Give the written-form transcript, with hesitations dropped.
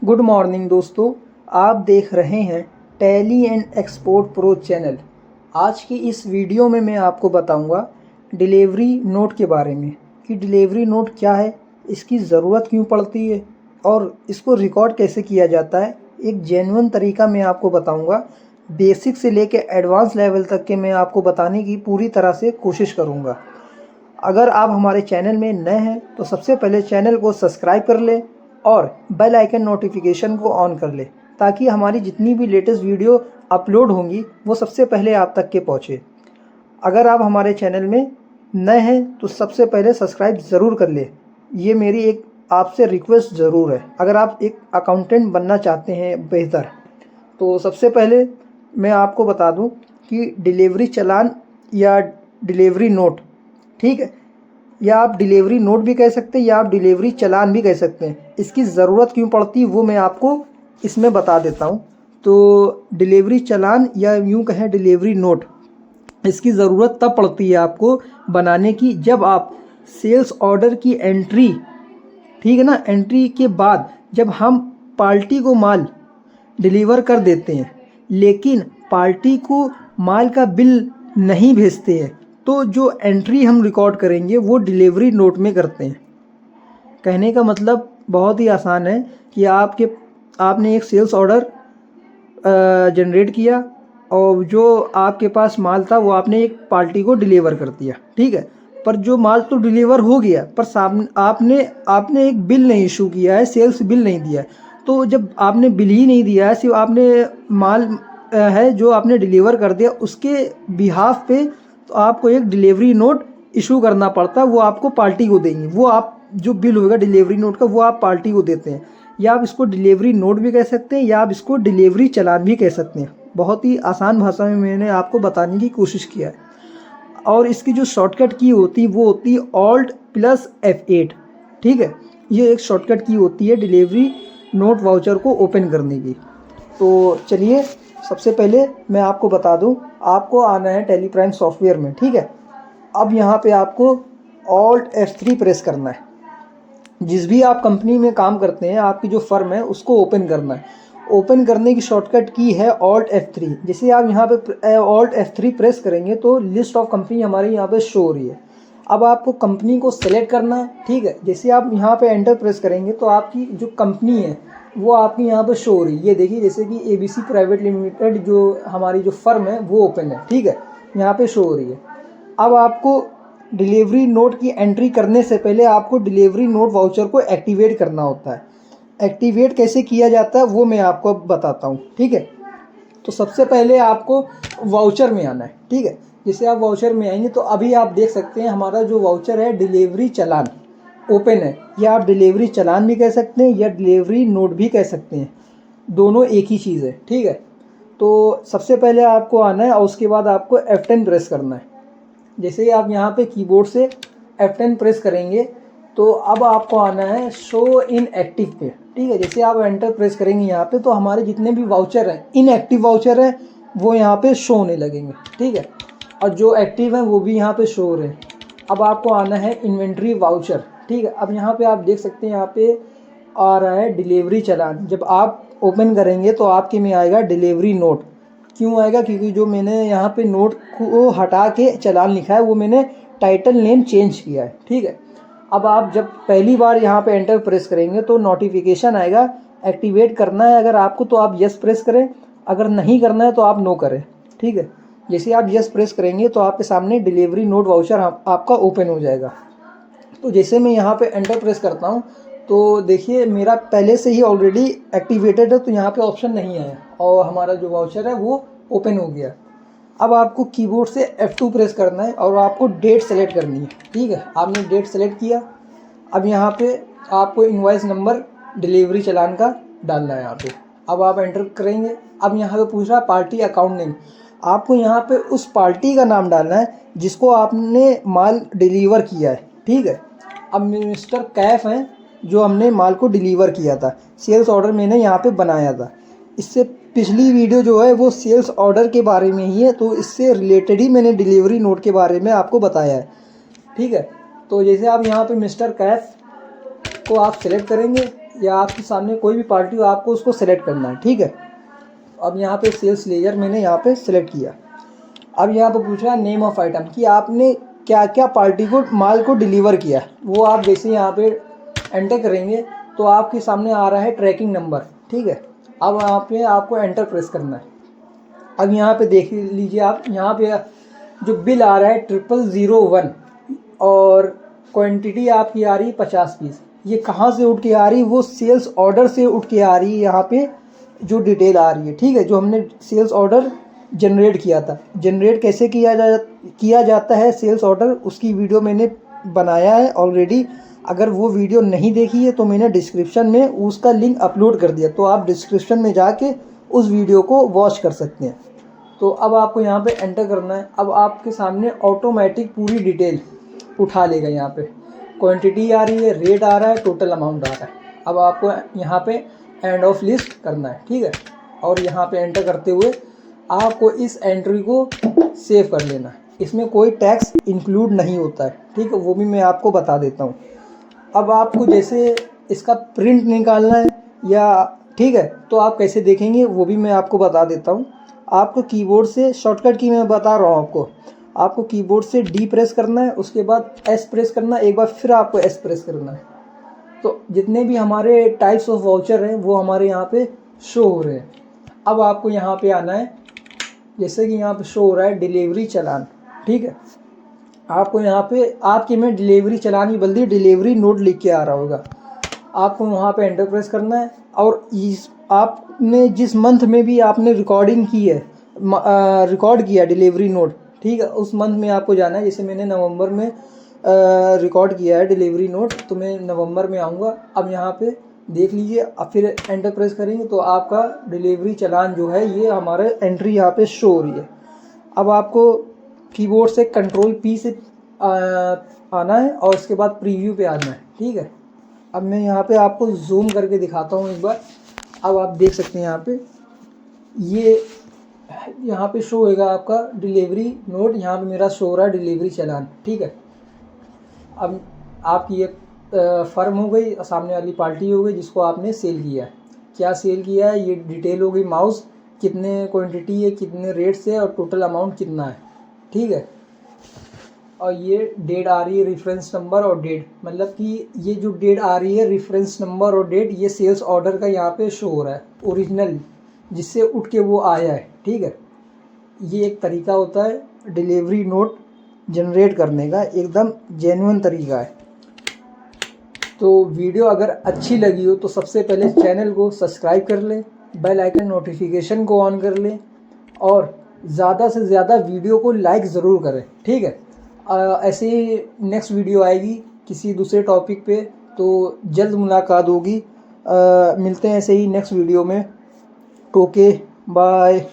Good morning दोस्तों, आप देख रहे हैं tally and export pro channel. आज की इस वीडियो में मैं आपको बताऊंगा डिलीवरी नोट के बारे में कि डिलीवरी नोट क्या है, इसकी ज़रूरत क्यों पड़ती है और इसको रिकॉर्ड कैसे किया जाता है। एक जेन्युइन तरीका मैं आपको बताऊंगा। बेसिक से लेकर एडवांस लेवल तक के मैं आपको बताने की पूरी तरह से कोशिश करूँगा। अगर आप हमारे चैनल में नए हैं तो सबसे पहले चैनल को सब्सक्राइब कर लें और बेल आइकन नोटिफिकेशन को ऑन कर ले ताकि हमारी जितनी भी लेटेस्ट वीडियो अपलोड होंगी वो सबसे पहले आप तक के पहुँचे। अगर आप हमारे चैनल में नए हैं तो सबसे पहले सब्सक्राइब ज़रूर कर ले। ये मेरी एक आपसे रिक्वेस्ट ज़रूर है। अगर आप एक अकाउंटेंट बनना चाहते हैं बेहतर, तो सबसे पहले मैं आपको बता दूं कि डिलीवरी चालान या डिलीवरी नोट, ठीक है, या आप डिलीवरी नोट भी कह सकते हैं या आप डिलीवरी चालान भी कह सकते हैं। इसकी ज़रूरत क्यों पड़ती है वो मैं आपको इसमें बता देता हूँ। तो डिलीवरी चालान या यूँ कहें डिलीवरी नोट, इसकी ज़रूरत तब पड़ती है आपको बनाने की जब आप सेल्स ऑर्डर की एंट्री, ठीक है ना, एंट्री के बाद जब हम पार्टी को माल डिलीवर कर देते हैं लेकिन पार्टी को माल का बिल नहीं भेजते हैं, तो जो एंट्री हम रिकॉर्ड करेंगे वो डिलीवरी नोट में करते हैं। कहने का मतलब बहुत ही आसान है कि आपने एक सेल्स ऑर्डर जनरेट किया और जो आपके पास माल था वो आपने एक पार्टी को डिलीवर कर दिया, ठीक है। पर जो माल तो डिलीवर हो गया पर आपने एक बिल नहीं इशू किया है, सेल्स बिल नहीं दिया है। तो जब आपने बिल ही नहीं दिया है, सिर्फ आपने माल है जो आपने डिलीवर कर दिया, उसके बिहाफ पे तो आपको एक डिलीवरी नोट इशू करना पड़ता है। वो आपको पार्टी को देंगे, वो आप जो बिल होगा डिलीवरी नोट का वो आप पार्टी को देते हैं। या आप इसको डिलीवरी नोट भी कह सकते हैं या आप इसको डिलीवरी चालान भी कह सकते हैं। बहुत ही आसान भाषा में मैंने आपको बताने की कोशिश किया है। और इसकी जो शॉर्टकट की होती है वो होती है Alt+F8, ठीक है। ये एक शॉर्टकट की होती है डिलीवरी नोट वाउचर को ओपन करने की। तो चलिए सबसे पहले मैं आपको बता दूं, आपको आना है टैली प्राइम सॉफ्टवेयर में, ठीक है। अब यहाँ पे आपको Alt+F3 प्रेस करना है। जिस भी आप कंपनी में काम करते हैं, आपकी जो फर्म है उसको ओपन करना है। ओपन करने की शॉर्टकट की है Alt+F3। जैसे आप यहाँ पे Alt+F3 प्रेस करेंगे तो लिस्ट ऑफ कंपनी हमारे यहाँ पे शो हो रही है। अब आपको कंपनी को सेलेक्ट करना है, ठीक है। जैसे आप यहाँ पे एंटर प्रेस करेंगे तो आपकी जो कंपनी है वो आपकी यहाँ पे शो हो रही है। ये देखिए, जैसे कि ABC प्राइवेट लिमिटेड जो हमारी जो फर्म है वो ओपन है, ठीक है, यहाँ पे शो हो रही है। अब आपको डिलीवरी नोट की एंट्री करने से पहले आपको डिलीवरी नोट वाउचर को एक्टिवेट करना होता है। एक्टिवेट कैसे किया जाता है वो मैं आपको बताता हूँ, ठीक है। तो सबसे पहले आपको वाउचर में आना है, ठीक है। जैसे आप वाउचर में आएंगे तो अभी आप देख सकते हैं हमारा जो वाउचर है डिलीवरी चालान ओपन है। या आप डिलीवरी चालान भी कह सकते हैं या डिलीवरी नोट भी कह सकते हैं, दोनों एक ही चीज़ है, ठीक है। तो सबसे पहले आपको आना है और उसके बाद आपको F10 प्रेस करना है। जैसे ही आप यहाँ पे कीबोर्ड से F10 प्रेस करेंगे तो अब आपको आना है शो इन एक्टिव पे, ठीक है। जैसे आप एंटर प्रेस करेंगे यहाँ पे तो हमारे जितने भी वाउचर हैं, इनएक्टिव वाउचर हैं, वो यहाँ पे शो होने लगेंगे, ठीक है। और जो एक्टिव हैं वो भी यहाँ पे शो हो रहे हैं। अब आपको आना है इन्वेंट्री वाउचर, ठीक है। अब यहाँ पे आप देख सकते हैं यहाँ पे आ रहा है डिलीवरी चालान। जब आप ओपन करेंगे तो आपके में आएगा डिलीवरी नोट। क्यों आएगा? क्योंकि जो मैंने यहाँ पे नोट को हटा के चालान लिखा है वो मैंने टाइटल नेम चेंज किया है, ठीक है। अब आप जब पहली बार यहाँ पे एंटर प्रेस करेंगे तो नोटिफिकेशन आएगा, एक्टिवेट करना है अगर आपको तो आप यस प्रेस करें, अगर नहीं करना है तो आप नो करें, ठीक है। जैसे आप यस प्रेस करेंगे तो आपके सामने डिलीवरी नोट वाउचर आपका ओपन हो जाएगा। तो जैसे मैं यहाँ पे एंटर प्रेस करता हूँ तो देखिए मेरा पहले से ही ऑलरेडी एक्टिवेटेड है, तो यहाँ पे ऑप्शन नहीं आया और हमारा जो वाउचर है वो ओपन हो गया। अब आपको कीबोर्ड से F2 प्रेस करना है और आपको डेट सेलेक्ट करनी है, ठीक है। आपने डेट सेलेक्ट किया। अब यहाँ पे आपको इनवॉइस नंबर डिलीवरी चालान का डालना है यहाँ पे। अब आप एंटर करेंगे। अब यहाँ पे पूछ रहा है पार्टी अकाउंट नेम। आपको यहाँ पे उस पार्टी का नाम डालना है जिसको आपने माल डिलीवर किया है, ठीक है। अब मिस्टर कैफ हैं जो हमने माल को डिलीवर किया था, सेल्स ऑर्डर मैंने यहाँ पे बनाया था। इससे पिछली वीडियो जो है वो सेल्स ऑर्डर के बारे में ही है, तो इससे रिलेटेड ही मैंने डिलीवरी नोट के बारे में आपको बताया है, ठीक है। तो जैसे आप यहाँ पे मिस्टर कैफ को आप सेलेक्ट करेंगे या आपके सामने कोई भी पार्टी हो, आपको उसको सेलेक्ट करना है, ठीक है। अब यहाँ पे सेल्स लेजर मैंने यहाँ पे सेलेक्ट किया। अब यहाँ पे पूछ रहा है नेम ऑफ आइटम कि आपने क्या क्या पार्टी को माल को डिलीवर किया। वो आप जैसे यहाँ पे एंटर करेंगे तो आपके सामने आ रहा है ट्रैकिंग नंबर, ठीक है। अब यहाँ पे आपको एंटर प्रेस करना है। अब यहाँ पे देख लीजिए आप, यहाँ पे जो बिल आ रहा है 0001 और क्वांटिटी आपकी आ रही है 50 पीस। ये कहाँ से उठ के आ रही है? वो सेल्स ऑर्डर से उठ के आ रही है। यहाँ पे जो डिटेल आ रही है, ठीक है, जो हमने सेल्स ऑर्डर जनरेट किया था। जनरेट कैसे किया जाता है सेल्स ऑर्डर, उसकी वीडियो मैंने बनाया है ऑलरेडी। अगर वो वीडियो नहीं देखी है तो मैंने डिस्क्रिप्शन में उसका लिंक अपलोड कर दिया, तो आप डिस्क्रिप्शन में जाके उस वीडियो को वॉच कर सकते हैं। तो अब आपको यहाँ पे एंटर करना है। अब आपके सामने ऑटोमेटिक पूरी डिटेल उठा लेगा। यहाँ पे क्वांटिटी आ रही है, रेट आ रहा है, टोटल अमाउंट आ रहा है। अब आपको यहाँ पे एंड ऑफ लिस्ट करना है, ठीक है। और यहाँ पे एंटर करते हुए आपको इस एंट्री को सेव कर लेना है। इसमें कोई टैक्स इंक्लूड नहीं होता है, ठीक है, वो भी मैं आपको बता देता हूँ। अब आपको जैसे इसका प्रिंट निकालना है या, ठीक है, तो आप कैसे देखेंगे वो भी मैं आपको बता देता हूँ। आपको कीबोर्ड से शॉर्टकट की मैं बता रहा हूँ आपको कीबोर्ड से डी प्रेस करना है, उसके बाद एस प्रेस करना है, एक बार फिर आपको एस प्रेस करना है। तो जितने भी हमारे टाइप्स ऑफ वाउचर हैं वो हमारे यहाँ पे शो हो रहे हैं। अब आपको यहाँ पे आना है, जैसे कि यहाँ पे शो हो रहा है डिलीवरी चालान, ठीक है। आपको यहाँ पे आपके में डिलीवरी चालान की बल्कि डिलीवरी नोट लिख के आ रहा होगा। आपको वहाँ पे एंटर प्रेस करना है और इस आपने जिस मंथ में भी आपने रिकॉर्डिंग की है, रिकॉर्ड किया डिलीवरी नोट, ठीक है, उस मंथ में आपको जाना है। जैसे मैंने नवंबर में रिकॉर्ड किया है डिलीवरी नोट, तो मैं नवंबर में आऊँगा। अब यहाँ पे देख लीजिए, अब फिर एंटर प्रेस करेंगे तो आपका डिलीवरी चालान जो है ये हमारे एंट्री यहाँ पे शो हो रही है। अब आपको कीबोर्ड से कंट्रोल पी से आना है और उसके बाद प्रीव्यू पे आना है, ठीक है। अब मैं यहाँ पे आपको जूम करके दिखाता हूँ एक बार। अब आप देख सकते हैं यहाँ पे ये यहाँ पे शो होगा आपका डिलीवरी नोट, यहाँ पे मेरा शो हो रहा है डिलीवरी चालान, ठीक है। अब आपकी ये फर्म हो गई, सामने वाली पार्टी हो गई जिसको आपने सेल किया है। क्या सेल किया है ये डिटेल हो गई, माउस कितने क्वांटिटी है, कितने रेट से और टोटल अमाउंट कितना है, ठीक है। और ये डेट आ रही है, रेफरेंस नंबर और डेट, मतलब कि ये जो डेट आ रही है रेफरेंस नंबर और डेट, ये सेल्स ऑर्डर का यहाँ पे शो हो रहा है ओरिजिनल, जिससे उठ के वो आया है, ठीक है। ये एक तरीका होता है डिलीवरी नोट जनरेट करने का, एकदम जेन्युइन तरीका है। तो वीडियो अगर अच्छी लगी हो तो सबसे पहले चैनल को सब्सक्राइब कर लें, बेल आइकन नोटिफिकेशन को ऑन कर लें और ज़्यादा से ज़्यादा वीडियो को लाइक ज़रूर करें, ठीक है। ऐसे ही नेक्स्ट वीडियो आएगी किसी दूसरे टॉपिक पे, तो जल्द मुलाकात होगी। मिलते हैं ऐसे ही नेक्स्ट वीडियो में। Okay, bye.